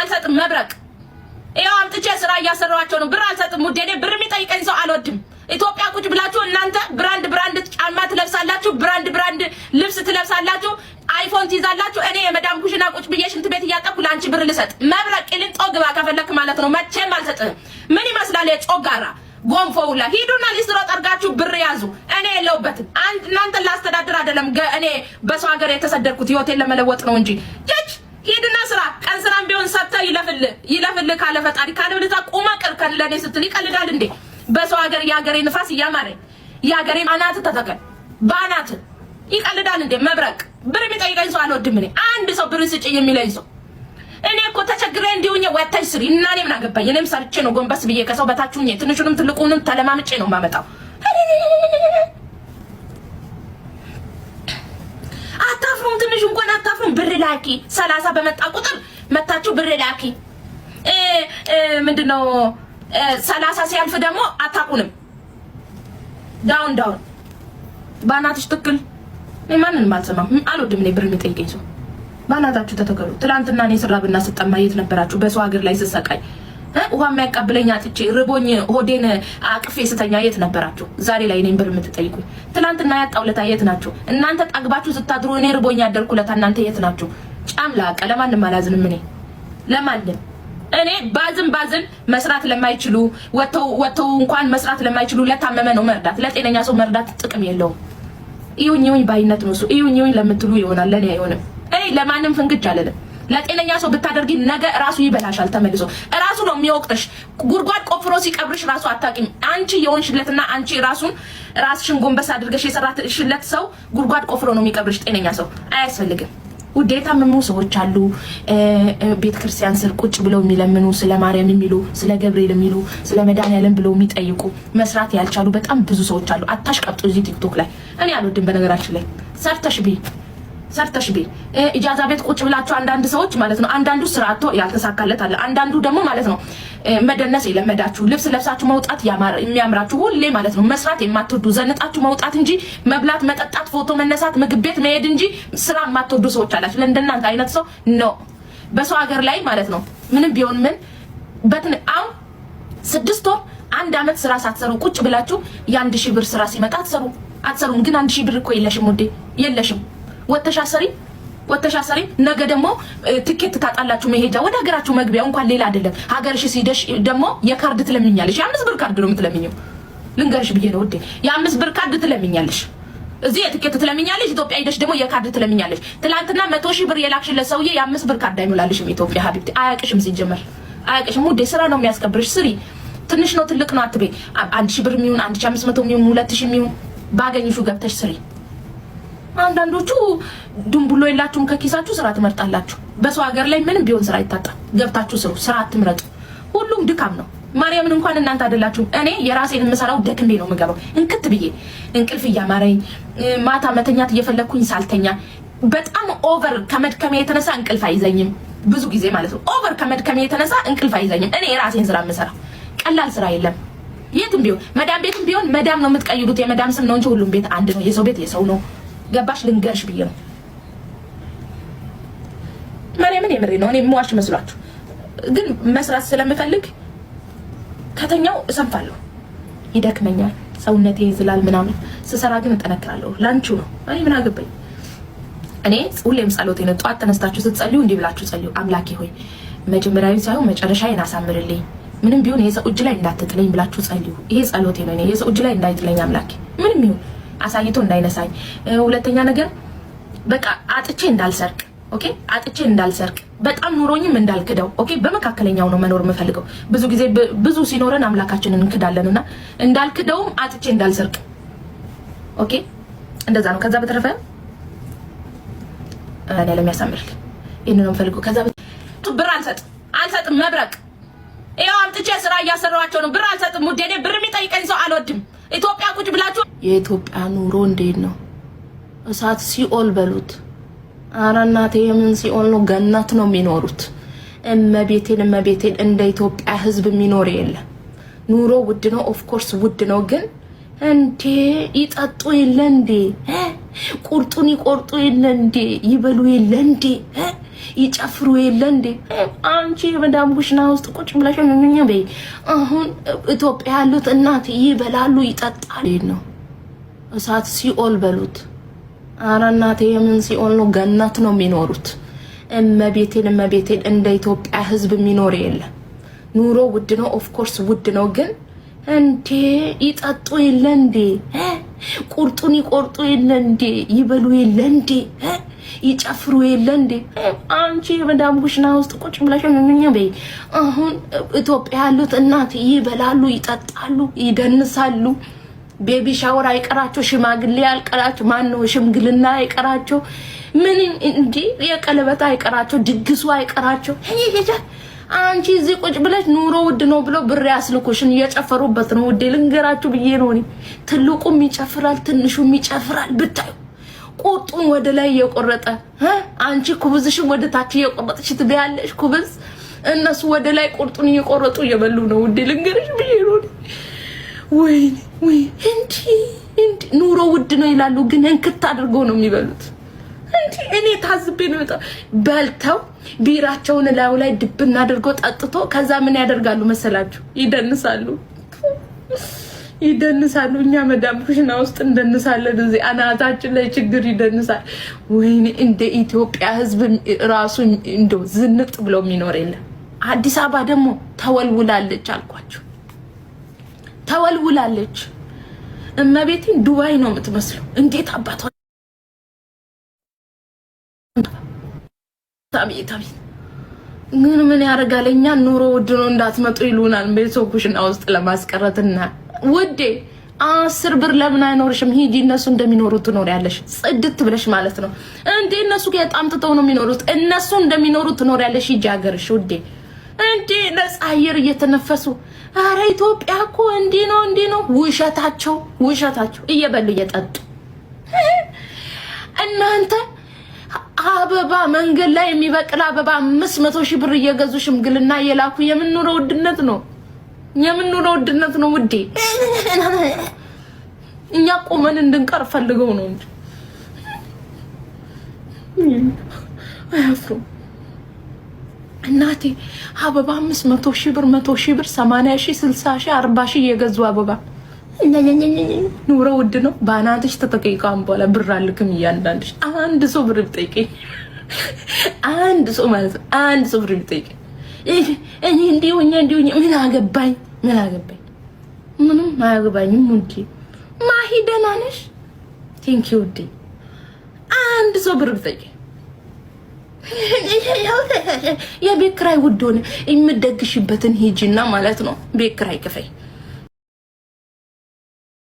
አልሰጥም መብረቅ ይሄው አምጥቼ ስራ እያሰራዋቸው ነው ብር አልሰጥም ውዴ ብር የሚጠይቀኝ ሰው አልወድም ኢትዮጵያ ቁጭ ብላችሁ እናንተ ብራንድ ጫማ ትለብሳላችሁ ብራንድ ልብስ ትለብሳላችሁ አይፎን ትይዛላችሁ እኔ የመዳም ኩሽና ቁጭ ብዬ ሽንት ቤት እያጠብኩ ላንቺ ብር ልሰጥ መብረቅ ቂሊንጦ ግባ ከፈለክ ማለት ነው መቼም አልሰጥም ምን ይመስላል የጮጋራ ጎንፎውላ ሂዱና ሊስትሮ ጠርጋችሁ ብር ያዙ እኔ የለውበትም እናንተ ላስተዳድር አይደለም እኔ በሰው ሀገር የተሰደድኩት ህይወቴን ለመለወጥ ነው እንጂ ሂድና ስራ ቀን ስራም ቢሆን ሰጥተህ ይለፍል ካለ ፈጣሪ ካለ ለዛ ቆማ ቀርከን ለኔ ስትል ይቀልዳል እንዴ በሰው ሀገር ያገሬ ንፋስ ያማረኝ ያገሬ አናት ተተከል ባናት ይቀልዳል እንዴ መብረቅ ብር ቢጠይቀኝ ሰው አልወድም እኔ አንድ ሰው ብር ስጭ የሚለኝ ሰው እኔ እኮ ተቸግሬ እንዲውኝ ወጣይ ስሪ እና እኔ ምን አገባኝ እኔም ሰርቼ ነው ጎንበስ ብዬ ከሰው በታችሁኝ ትንሹንም ትልቁንም ተለማምጬ ነው ማመጣው አታፍሩም ትንሽ እንኳን አታፍሩም ብር ላኪ 30 በመጣ ቁጥር መታችሁ ብር ላኪ ምንድነው 30 ሲያልፍ ደግሞ አታቁንም ዳውን ባናትሽ ትክክል ማንንም አልሰማም አልወድም እኔ ብር የሚጠይቀኝ ሰው ባናታችሁ ተተከሉ ትላንትና እኔ ስራብና ስጠማ የት ነበራችሁ በሰው ሀገር ላይ ስሰቃይ ውሃ የሚያቀብለኝ አጥቼ ርቦኝ ሆዴን አቅፌ ስተኛ የት ነበራችሁ ዛሬ ላይ እኔን ብር የምትጠይቁኝ ትላንትና ያጣውለታ የት ናችሁ እናንተ ጠግባችሁ ስታድሩ እኔ ርቦኝ ያደርኩለታ እናንተ የት ናችሁ ጫምላቀ ለማንም አላዝንም እኔ ለማንም እኔ ባዝን መስራት ለማይችሉ ወተው እንኳን መስራት ለማይችሉ ለታመመ ነው መርዳት ለጤነኛ ሰው መርዳት ጥቅም የለውም ይሁን ባይነት ነው እሱ ይሁን ለምትሉ ይሆናል ለኔ አይሆንም እኔ ለማንም ፍንግጭ አለለም ለጤነኛ ሰው ብታደርጊ ነገ ራሱ ይበላሻል ተመልሶ ራሱ ነው የሚወቅሽ ጉርጓድ ቆፍሮ ሲቀብርሽ ራሱ አታቂም አንቺ የሆንሽለትና አንቺ ራስሽን ጎንበስ አድርገሽ የሰራሽለት ሰው ጉርጓድ ቆፍሮ ነው የሚቀብርሽ ጤነኛ ሰው አያስፈልግም ውዴታ ምኑ ሰዎች አሉ ቤተ ክርስቲያን ስር ቁጭ ብለው የሚለምኑ ስለ ማርያም የሚሉ ስለ ገብርኤል የሚሉ ስለ መድኃኒዓለም ብለው የሚጠይቁ መስራት ያልቻሉ በጣም ብዙ ሰዎች አሉ አታሽቀብጡ እዚህ ቲክቶክ ላይ እኔ አልወድም በነገራችን ላይ ሰርተሽ ቢ ኢጃዛ ቤት ቁጭ ብላችሁ አንዳንድ ሰዎች ማለት ነው አንዳንዱ ስራቶ ያልተሳካለት አለ አንዳንዱ ደግሞ ማለት ነው መደነስ የለመዳችሁ ልብስ ለብሳችሁ መውጣት የሚያምራችሁ ሁሌ ማለት ነው መስራት የማትወዱ ዘንጣችሁ መውጣት እንጂ መብላት መጠጣት ፎቶ መነሳት ምግብ ቤት መሄድ እንጂ ስራ የማትወዱ ሰዎች አላችሁ ለእንደናንተ አይነት ሰው ነው በሰው ሀገር ላይ ማለት ነው ምንም ቢሆን ምን አሁን 6 ወር 1 አመት ስራ ሳትሰሩ ቁጭ ብላችሁ የ1000 ብር ስራ ሲመጣ አትሰሩም ግን 1000 ብር እኮ የለሽም ወዴ የለሽም ወተሻሰሪ ነገ ደግሞ ትኬት ታጣላችሁ መሄጃ ወደ ሀገራችሁ መግቢያ እንኳን ሌላ አይደለም ሀገርሽ ሲደሽ ደግሞ የካርድ ትለምኛለሽ የ5 ብር ካርድ ነው የምትለምኚው ልንገርሽ ብዬ ነው ወዴ የ5 ብር ካርድ ትለምኛለሽ እዚህ የትኬት ትለምኛለሽ ኢትዮጵያ ሄደሽ ደግሞ የካርድ ትለምኛለሽ ትላንትና 100,000 ብር የላክሽለት ሰውዬ የ5 ብር ካርድ አይሞላልሽም ኢትዮጵያ ሀቢብቲ አያቅሽም ሲጀመር አያቅሽም ወዴ ስራ ነው የሚያስከብርሽ ስሪ ትንሽ ነው ትልቅ ነው አትበይ 1000 ብር የሚሆን 1500 የሚሆን 2000 የሚሆን ባገኝሹ ገብተሽ ስሪ አንዳንዶቹ ድንቡሎ የላችሁም ከኪሳችሁ ስራ ትመርጣላችሁ በሰው ሀገር ላይ ምንም ቢሆን ስራ ይታጣ ገብታችሁ ስሩ ስራ አትምረጡ ሁሉም ድካም ነው ማርያምን እንኳን እናንተ አይደላችሁ እኔ የራሴን የምሰራው ደክሜ ነው የምገባው እንክት ብዬ እንቅልፍ እያማረኝ ማታ መተኛት እየፈለኩኝ ሳልተኛ በጣም ኦቨር ከመድከሜ የተነሳ እንቅልፍ አይዘኝም ብዙ ጊዜ ማለት ነው ኦቨር ከመድከሜ የተነሳ እንቅልፍ አይዘኝም እኔ የራሴን ስራ የምሰራው ቀላል ስራ የለም የትም ቢሆን መዳም ቤትም ቢሆን መዳም ነው የምትቀይሩት የመዳም ስም ነው እንጂ ሁሉም ቤት አንድ ነው የሰው ቤት የሰው ነው ገባሽ ልንገርሽ ብዬ ነው ማርያምን የምሬ ነው እኔ ሟሽ መስሏችሁ ግን መስራት ስለምፈልግ ከተኛው እሰንፋለሁ ይደክመኛል ሰውነቴ ይዝላል ምናምን ስሰራ ግን እጠነክራለሁ ላንቺ ነው እኔ ምን አገባኝ እኔ ሁሌም ጸሎቴ ነው ጧት ተነስታችሁ ስትጸልዩ እንዲህ ብላችሁ ጸልዩ አምላኬ ሆይ መጀመሪያዊ ሳይሆን መጨረሻዬን አሳምርልኝ ምንም ቢሆን የሰው እጅ ላይ እንዳትጥለኝ ብላችሁ ጸልዩ ይሄ ጸሎቴ ነው እኔ የሰው እጅ ላይ እንዳይጥለኝ አምላኬ ምንም ይሁን አሳይቶ እንዳይነሳኝ ሁለተኛ ነገር በቃ አጥቼ እንዳልሰርቅ ኦኬ አጥቼ እንዳልሰርቅ በጣም ኑሮኝም እንዳልክደው ኦኬ በመካከለኛው ነው መኖር የምፈልገው ብዙ ጊዜ ብዙ ሲኖረን አምላካችንን እንክዳለንና እንዳልክደውም አጥቼ እንዳልሰርቅ ኦኬ እንደዛ ነው ከዛ በተረፈ እኔ ለሚያሳምርክ ይሄን ነው የምፈልገው ከዛ ብር አልሰጥም መብረቅ ይሄው አምጥቼ ስራ እያሰራዋቸው ነው ብር አልሰጥም ውዴ ብር የሚጠይቀኝ ሰው አልወድም ኢትዮጵያ ቁጭ ብላችሁ የኢትዮጵያ ኑሮ እንዴት ነው እሳት ሲኦል በሉት አራናቴ የምን ሲኦል ነው ገነት ነው የሚኖሩት እመቤቴን እንደ ኢትዮጵያ ህዝብ የሚኖር የለም ኑሮ ውድ ነው ኦፍ ኮርስ ውድ ነው ግን እንዴ ይጣጡ ይለ እንዴ ቁርጡን ይቆርጡ የለ እንዴ? ይበሉ የለ እንዴ? ይጨፍሩ የለ እንዴ? አንቺ በመዳም ኩሽና ውስጥ ቁጭ ብለሽ ምንኛ በይ። አሁን ኢትዮጵያ ያሉት እናት ይበላሉ ይጠጣሉ ነው። እሳት ሲኦል በሉት። ኧረ እናቴ የምን ሲኦል ነው? ገነት ነው የሚኖሩት። እመቤቴን እንደ ኢትዮጵያ ህዝብ የሚኖር የለም። ኑሮ ውድ ነው፣ ኦፍ ኮርስ ውድ ነው። ግን እንዴ ይጠጡ የለ እንዴ? ቁርጡን ይቆርጡ የለ እንዴ? ይበሉ የለ እንዴ? ይጨፍሩ የለ እንዴ? አንቺ በመዳም ኩሽና ውስጥ ቁጭ ብለሽ ምንኛ በይ። አሁን ኢትዮጵያ ያሉት እናት ይበላሉ ይጠጣሉ ይደንሳሉ። ቤቢ ሻወር አይቀራቸው፣ ሽማግሌ አይቀራቸው፣ ማን ነው ሽምግልና አይቀራቸው፣ ምን እንዴ የቀለበት አይቀራቸው፣ ድግሱ አይቀራቸው። አንቺ እዚህ ቁጭ ብለሽ ኑሮ ውድ ነው ብለው ብር ያስልኩሽን እየጨፈሩበት ነው። ውዴ ልንገራችሁ ብዬ ነው። ትልቁም ይጨፍራል ትንሹም ይጨፍራል። ብታዩ ቁርጡን ወደ ላይ እየቆረጠ አንቺ ኩብዝሽን ወደ ታች እየቆረጥሽ ትበያለሽ ኩብዝ። እነሱ ወደ ላይ ቁርጡን እየቆረጡ እየበሉ ነው። ውዴ ልንገርሽ ብዬ ነው። ወይ እንዴ ኑሮ ውድ ነው ይላሉ፣ ግን እንክት አድርገው ነው የሚበሉት። እኔ ታዝቤ ነው በልተው ቢራቸውን ላዩ ላይ ድብና አድርገው ጠጥቶ ከዛ ምን ያደርጋሉ መሰላችሁ? ይደንሳሉ። እኛ መዳም ኩሽና ውስጥ እንደንሳለን። እዚህ አናታችን ላይ ችግር ይደንሳል። ወይኔ እንደ ኢትዮጵያ ህዝብ ራሱ እንደው ዝንጥ ብለው የሚኖር የለም። አዲስ አበባ ደግሞ ተወልውላለች አልኳችሁ። ተወልውላለች። እመቤቴን ዱባይ ነው የምትመስለው። እንዴት አባቷ ታቢታ ግን ምን ያደርጋል? እኛ ኑሮ ውድ ነው እንዳትመጡ ይሉናል። ቤተሰብ ኩሽና ውስጥ ለማስቀረትና ውዴ 10 ብር ለምን አይኖርሽም? ሂጂ እነሱ እንደሚኖሩት ትኖሪያለሽ። ጽድት ብለሽ ማለት ነው እንዴ። እነሱ ከጣምጥተው ነው የሚኖሩት። እነሱ እንደሚኖሩት ትኖሪያለሽ። ሂጂ ሀገርሽ ውዴ። እንዴ ነፃ አየር እየተነፈሱ አረ ኢትዮጵያ እኮ እንዴ ነው። ውሸታቸው እየበሉ እየጠጡ እናንተ አበባ መንገድ ላይ የሚበቅል አበባ 500 ሺህ ብር እየገዙ ሽምግልና እየላኩ የምንኖረው ውድነት ነው ውዴ። እኛ ቆመን እንድንቀር ፈልገው ነው እንጂ አያፍሩም። እናቴ አበባ 500 ሺህ ብር 100 ሺህ ብር 80 ሺህ 60 ሺህ 40 ሺህ እየገዙ አበባ ኑሮ ውድ ነው። ባናትሽ ተጠቂቃም በኋላ ብር አልክም እያንዳንድሽ አንድ ሰው ብር ብጠይቀኝ አንድ ሰው ማለት ነው አንድ ሰው ብር ብጠይቀኝ እኔ እንዲሆኛ ምን አገባኝ ምንም አያገባኝም። ውዴ ማሂ ደህና ነሽ? ቴንክ ዩ ውዴ። አንድ ሰው ብር ብጠይቀኝ የቤት ኪራይ ውድ ሆነ የምትደግሽበትን ሂጂና ማለት ነው ቤት ኪራይ ክፈይ።